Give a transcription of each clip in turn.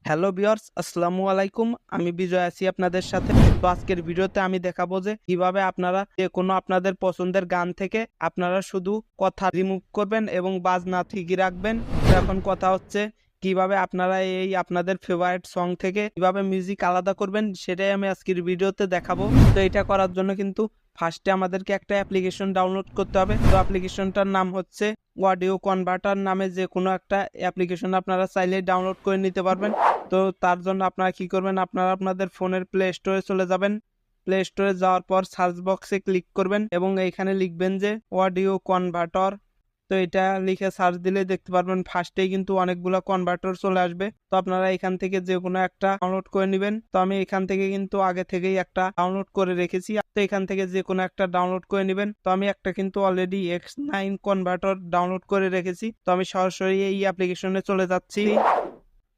Hello viewers, আসসালামু আলাইকুম। আমি বিজয় আছি আপনাদের সাথে। তো আজকের ভিডিওতে আমি দেখাবো যে কিভাবে আপনারা যে কোনো আপনাদের পছন্দের গান থেকে আপনারা শুধু কথা রিমুভ করবেন এবং বাজনা ঠিকই রাখবেন। তো এখন কথা হচ্ছে কিভাবে আপনারা এই আপনাদের ফেভারিট সং থেকে কিভাবে মিউজিক আলাদা করবেন, সেটাই আমি আজকের ভিডিওতে দেখাবো। তো এটা করার জন্য কিন্তু ফার্স্টে আমাদেরকে একটা অ্যাপ্লিকেশন ডাউনলোড করতে হবে। তো অ্যাপ্লিকেশনটার নাম হচ্ছে অডিও কনভার্টার নামে যে কোনো একটা অ্যাপ্লিকেশন আপনারা চাইলে ডাউনলোড করে নিতে পারবেন। তো তার জন্য আপনারা কি করবেন, আপনারা আপনাদের ফোনের প্লে স্টোরে চলে যাবেন। প্লে স্টোরে যাওয়ার পর সার্চ বক্সে ক্লিক করবেন এবং এইখানে লিখবেন যে অডিও কনভার্টর। তো এটা লিখে সার্চ দিলে দেখতে পারবেন ফার্স্টেই কিন্তু অনেকগুলো কনভার্টর চলে আসবে। তো আপনারা এখান থেকে যে কোনো একটা ডাউনলোড করে নেবেন। তো আমি এখান থেকে কিন্তু আগে থেকেই একটা ডাউনলোড করে রেখেছি। তো এখান থেকে যে কোনো একটা ডাউনলোড করে নেবেন। তো আমি একটা কিন্তু অলরেডি X9 কনভার্টর ডাউনলোড করে রেখেছি। তো আমি সরাসরি এই অ্যাপ্লিকেশনে চলে যাচ্ছি।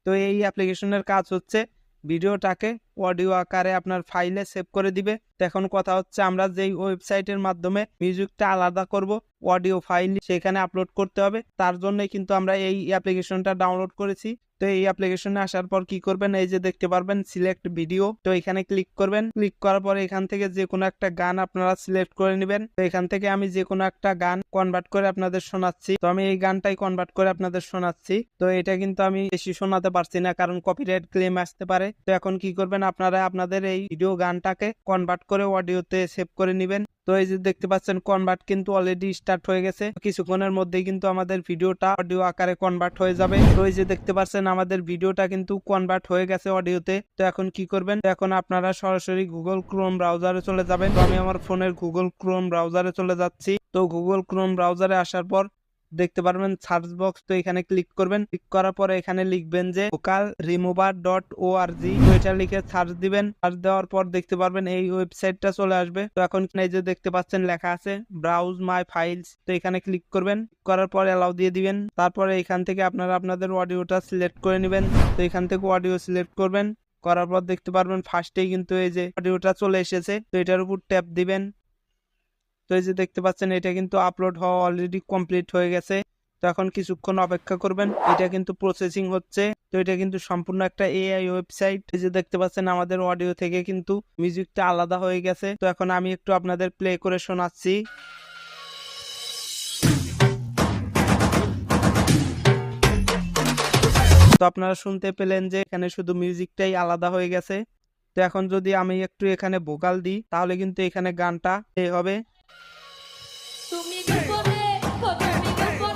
তো এই অ্যাপ্লিকেশনের কাজ হচ্ছে ভিডিওটাকে অডিও আকারে আপনার ফাইলে সেভ করে দিবে। তো এখন কথা হচ্ছে আমরা যেই ওয়েবসাইটের মাধ্যমে মিউজিকটা আলাদা করব, অডিও ফাইল সেখানে আপলোড করতে হবে। তার জন্যই কিন্তু আমরা এই অ্যাপ্লিকেশনটা ডাউনলোড করেছি। তো এই অ্যাপ্লিকেশনে আসার পর কি করবেন, এই যে দেখতে পারবেন সিলেক্ট ভিডিও। তো এখানে ক্লিক করবেন। ক্লিক করার পরে এখান থেকে যে কোনো একটা গান আপনারা সিলেক্ট করে নেবেন। তো এখান থেকে আমি যে কোনো একটা গান কনভার্ট করে আপনাদের শোনাচ্ছি। তো আমি এই গানটাই কনভার্ট করে আপনাদের শোনাচ্ছি। তো এটা কিন্তু আমি বেশি শোনাতে পারছি না, কারণ কপিরাইট ক্লেম আসতে পারে। তো এখন কি করবেন, আপনারা আপনাদের এই ভিডিও গানটাকে কনভার্ট করে অডিওতে সেভ করে নেবেন। তো এই যে দেখতে পাচ্ছেন কনভার্ট কিন্তু অলরেডি স্টার্ট হয়ে গেছে। কিছুক্ষণের মধ্যেই কিন্তু আমাদের ভিডিওটা অডিও আকারে কনভার্ট হয়ে যাবে। তো এই যে দেখতে পাচ্ছেন আমাদের ভিডিওটা কিন্তু কনভার্ট হয়ে গেছে অডিওতে। তো এখন কি করবেন, এখন আপনারা সরাসরি গুগল ক্রোম ব্রাউজারে চলে যাবেন। তো আমি আমার ফোনের গুগল ক্রোম ব্রাউজারে চলে যাচ্ছি। তো গুগল ক্রোম ব্রাউজারে আসার পর দেখতে পারবেন সার্চ বক্স। তো এখানে ক্লিক করবেন। ক্লিক করার পরে এখানে লিখবেন যে vocalremover.org। তো এটা লিখে সার্চ দিবেন। সার্চ দেওয়ার পর দেখতে পারবেন এই ওয়েবসাইটটা চলে আসবে। তো এখন এই যে দেখতে পাচ্ছেন লেখা আছে ব্রাউজ মাই ফাইলস। তো এখানে ক্লিক করবেন। করার পর অ্যালাউ দিয়ে দিবেন। তারপরে এখান থেকে আপনারা আপনাদের অডিওটা সিলেক্ট করে নেবেন। তো এখান থেকে অডিও সিলেক্ট করবেন। করার পর দেখতে পারবেন ফার্স্টেই কিন্তু এই যে অডিওটা চলে এসেছে। তো এটার উপর ট্যাপ দিবেন। তো এই যে দেখতে পাচ্ছেন এটা কিন্তু আপলোড হওয়া অলরেডি কমপ্লিট হয়ে গেছে। তো এখন কিছুক্ষণ অপেক্ষা করবেন, এটা কিন্তু প্রসেসিং হচ্ছে। তো এটা কিন্তু সম্পূর্ণ একটা এআই ওয়েবসাইট। এই যে দেখতে পাচ্ছেন আমাদের অডিও থেকে কিন্তু মিউজিকটা আলাদা হয়ে গেছে। তো এখন আমি একটু আপনাদের প্লে করে শোনাচ্ছি। তো আপনারা শুনতে পেলেন যে এখানে শুধু মিউজিকটাই আলাদা হয়ে গেছে। তো এখন যদি আমি একটু এখানে ভোকাল দিই, তাহলে কিন্তু এখানে গানটা হবে।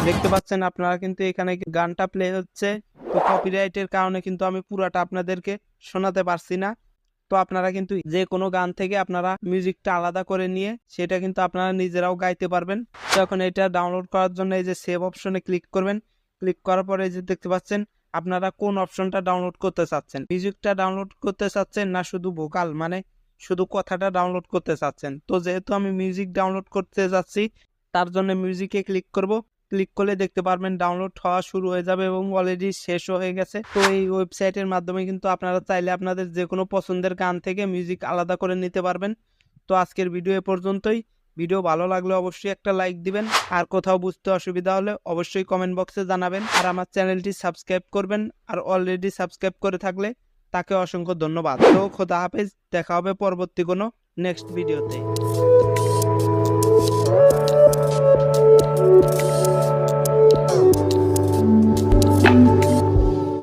দেখতে পাচ্ছেন আপনারা কিন্তু এখানে গানটা প্লে হচ্ছে। তো কপিরাইটের কারণে কিন্তু আমি পুরাটা আপনাদেরকে শোনাতে পারছি না। তো আপনারা কিন্তু যে কোনো গান থেকে আপনারা মিউজিকটা আলাদা করে নিয়ে সেটা কিন্তু আপনারা নিজেরাও গাইতে পারবেন। তো এখন এটা ডাউনলোড করার জন্য এই যে সেভ অপশনে ক্লিক করবেন। ক্লিক করার পরে এই যে দেখতে পাচ্ছেন আপনারা কোন অপশনটা ডাউনলোড করতে চাচ্ছেন, মিউজিকটা ডাউনলোড করতে চাচ্ছেন না শুধু ভোকাল মানে শুধু কথাটা ডাউনলোড করতে চাচ্ছেন। তো যেহেতু আমি মিউজিক ডাউনলোড করতে যাচ্ছি, তার জন্য মিউজিকে ক্লিক করব। ক্লিক করলে দেখতে পারবেন ডাউনলোড হওয়া শুরু হয়ে যাবে এবং অলরেডি শেষও হয়ে গেছে। তো এই ওয়েবসাইটের মাধ্যমে কিন্তু আপনারা চাইলে আপনাদের যে কোনো পছন্দের গান থেকে মিউজিক আলাদা করে নিতে পারবেন। তো আজকের ভিডিও এ পর্যন্তই। ভিডিও ভালো লাগলে অবশ্যই একটা লাইক দিবেন, আর কোথাও বুঝতে অসুবিধা হলে অবশ্যই কমেন্ট বক্সে জানাবেন, আর আমার চ্যানেলটি সাবস্ক্রাইব করবেন। আর অলরেডি সাবস্ক্রাইব করে থাকলে তাকে অসংখ্য ধন্যবাদ। তো খোদা হাফেজ, দেখা হবে পরবর্তী কোনো নেক্সট ভিডিওতে।